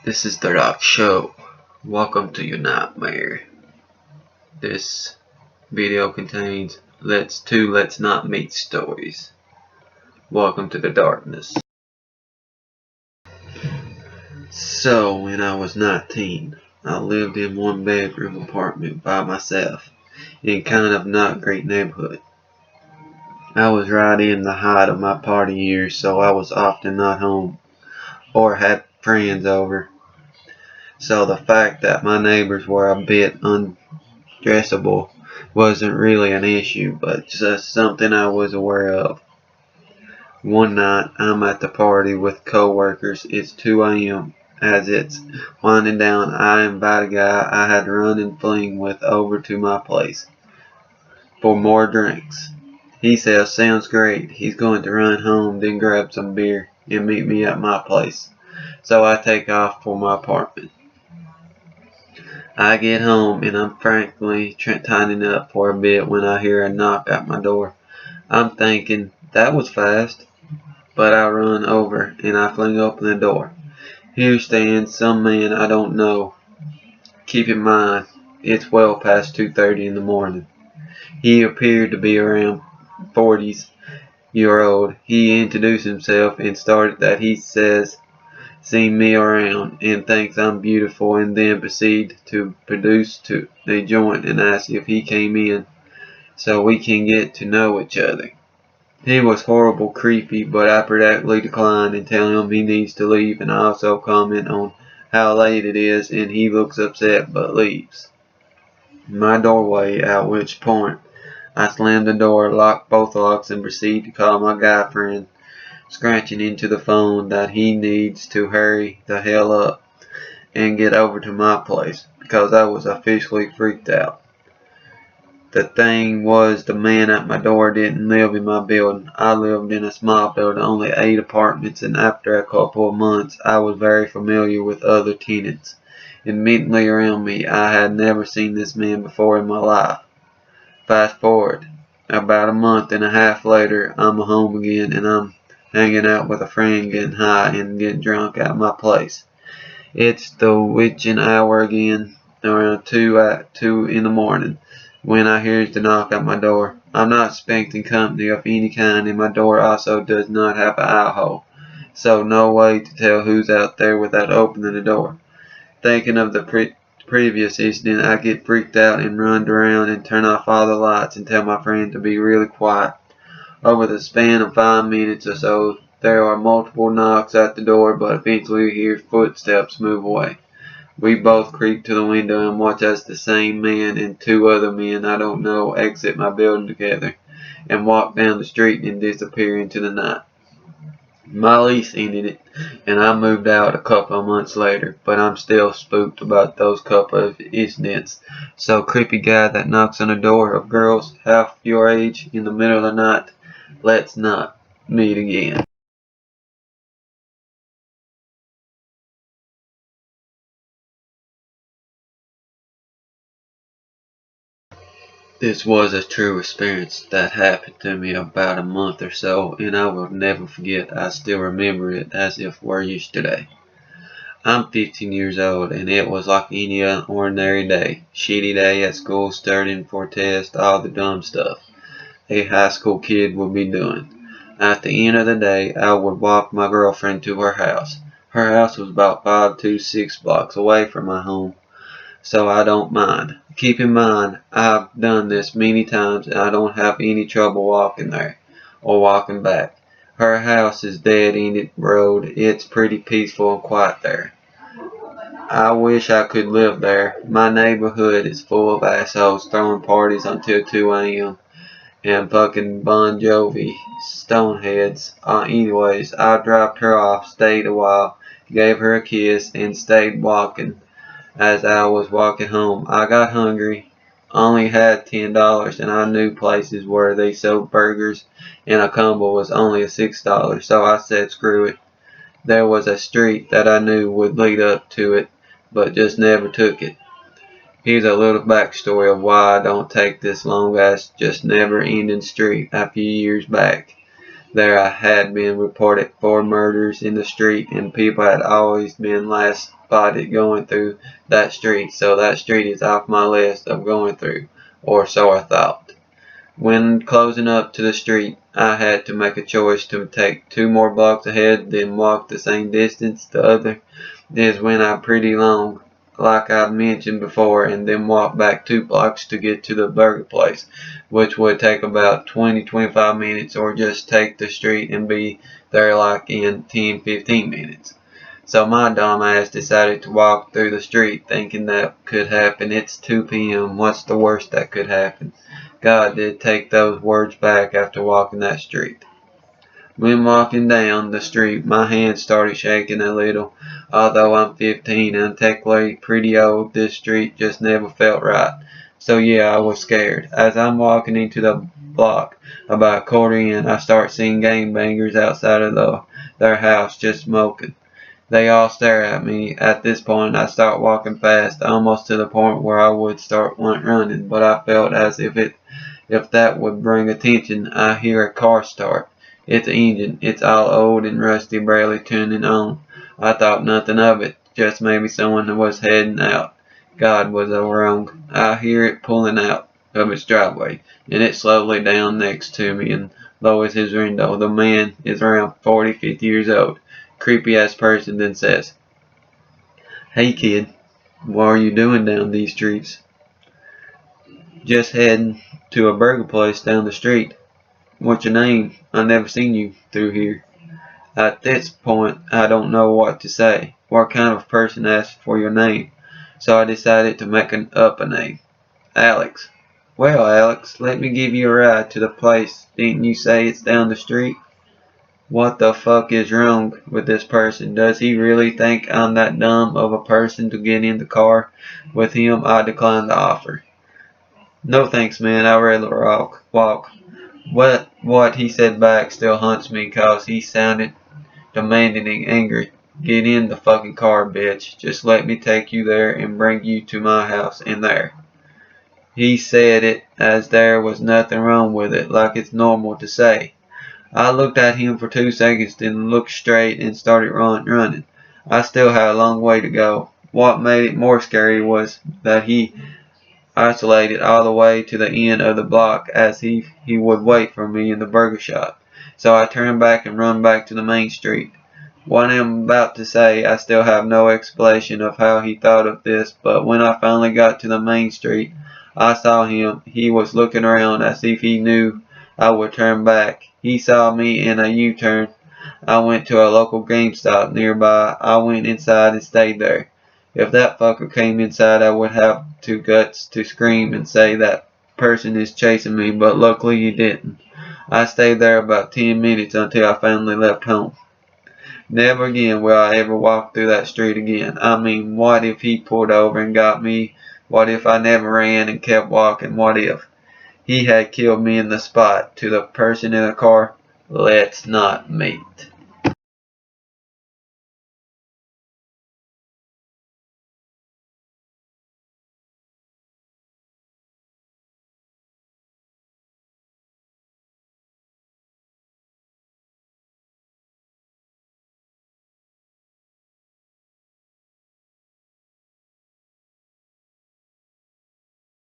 This is the Rock Show. Welcome to your nightmare. This video contains Let's Not Meet Stories. Welcome to the darkness. So, when I was 19, I lived in one bedroom apartment by myself in kind of not great neighborhood. I was right in the height of my party years, so I was often not home or had friends over. So the fact that my neighbors were a bit undressable wasn't really an issue, but just something I was aware of. One night, I'm at the party with coworkers. It's 2 a.m. As it's winding down, I invite a guy I had run and fling with over to my place for more drinks. He says, "Sounds great." He's going to run home, then grab some beer and meet me at my place. So I take off for my apartment. I get home and I'm frankly tidying up for a bit when I hear a knock at my door. I'm thinking, that was fast, but I run over and I fling open the door. Here stands some man I don't know. Keep in mind, it's well past 2:30 in the morning. He appeared to be around 40-year-old. He introduced himself and started that he says seen me around and thinks I'm beautiful, and then proceed to produce a joint and ask if he came in so we can get to know each other. He was horrible creepy, but I politely decline and tell him he needs to leave, and I also comment on how late it is, and he looks upset but leaves my doorway, at which point I slam the door, lock both locks, and proceed to call my guy friend, scratching into the phone that he needs to hurry the hell up and get over to my place because I was officially freaked out. The thing was, the man at my door didn't live in my building. I lived in a small building, only 8 apartments, and after a couple of months I was very familiar with other tenants immediately around me. I had never seen this man before in my life. Fast forward about a month and a half later, I'm home again and I'm hanging out with a friend, getting high and getting drunk at my place. It's the witching hour again, around 2 in the morning, when I hears the knock at my door. I'm not expecting company of any kind, and my door also does not have an out-hole, so no way to tell who's out there without opening the door. Thinking of the previous incident, I get freaked out and run around and turn off all the lights and tell my friend to be really quiet. Over the span of 5 minutes or so, there are multiple knocks at the door, but eventually we hear footsteps move away. We both creep to the window and watch as the same man and 2 other men I don't know exit my building together and walk down the street and disappear into the night. My lease ended and I moved out a couple of months later, but I'm still spooked about those couple of incidents. So creepy guy that knocks on the door of girls half your age in the middle of the night, let's not meet again. This was a true experience that happened to me about a month or so, and I will never forget. I still remember it as if it were yesterday. I'm 15 years old, and it was like any ordinary day. Shitty day at school, studying for tests, all the dumb stuff a high school kid would be doing. At the end of the day, I would walk my girlfriend to her house. Her house was about 5 to 6 blocks away from my home, so I don't mind. Keep in mind, I've done this many times and I don't have any trouble walking there or walking back. Her house is dead-ended road. It's pretty peaceful and quiet there. I wish I could live there. My neighborhood is full of assholes throwing parties until 2 a.m. and fucking Bon Jovi stoneheads. Anyways, I dropped her off, stayed a while, gave her a kiss, and stayed walking. As I was walking home, I got hungry, only had $10, and I knew places where they sold burgers, and a combo was only $6, so I said screw it. There was a street that I knew would lead up to it, but just never took it. Here's a little backstory of why I don't take this long ass, just never ending street a few years back. There had been reported 4 murders in the street, and people had always been last spotted going through that street, so that street is off my list of going through, or so I thought. When closing up to the street, I had to make a choice to take 2 more blocks ahead, then walk the same distance. The other is when I pretty long, like I mentioned before, and then walk back 2 blocks to get to the burger place, which would take about 20-25 minutes, or just take the street and be there like in 10-15 minutes. So my dumb ass decided to walk through the street thinking that could happen. It's 2 p.m. What's the worst that could happen? God did take those words back after walking that street. When walking down the street, my hands started shaking a little. Although I'm 15 and technically pretty old, this street just never felt right. So yeah, I was scared. As I'm walking into the block, about a quarter in, I start seeing gangbangers outside of their house just smoking. They all stare at me. At this point, I start walking fast, almost to the point where I would start running, but I felt as if that would bring attention. I hear a car start. It's an engine. It's all old and rusty, barely turning on. I thought nothing of it, just maybe someone was heading out. God, was I wrong. I hear it pulling out of its driveway, and it's slowly down next to me and lowers his window. The man is around 40, 50 years old. Creepy ass person then says, "Hey kid, what are you doing down these streets?" "Just heading to a burger place down the street." "What's your name? I never seen you through here." At this point, I don't know what to say. What kind of person asks for your name? So I decided to make up a name. "Alex." "Well, Alex, let me give you a ride to the place. Didn't you say it's down the street?" What the fuck is wrong with this person? Does he really think I'm that dumb of a person to get in the car with him? I declined the offer. "No thanks, man. I'd rather walk." What he said back still haunts me, 'cause he sounded demanding and angry. "Get in the fucking car, bitch. Just let me take you there and bring you to my house and there." He said it as there was nothing wrong with it, like it's normal to say. I looked at him for 2 seconds, then looked straight and started running. I still had a long way to go. What made it more scary was that he isolated all the way to the end of the block, as he would wait for me in the burger shop. So I turned back and run back to the main street. What I'm about to say, I still have no explanation of how he thought of this, but when I finally got to the main street, I saw him. He was looking around as if he knew I would turn back. He saw me in a U-turn. I went to a local GameStop nearby. I went inside and stayed there. If that fucker came inside, I would have two guts to scream and say that person is chasing me, but luckily he didn't. I stayed there about 10 minutes until I finally left home. Never again will I ever walk through that street again. I mean, what if he pulled over and got me? What if I never ran and kept walking? What if he had killed me in the spot? To the person in the car, let's not meet.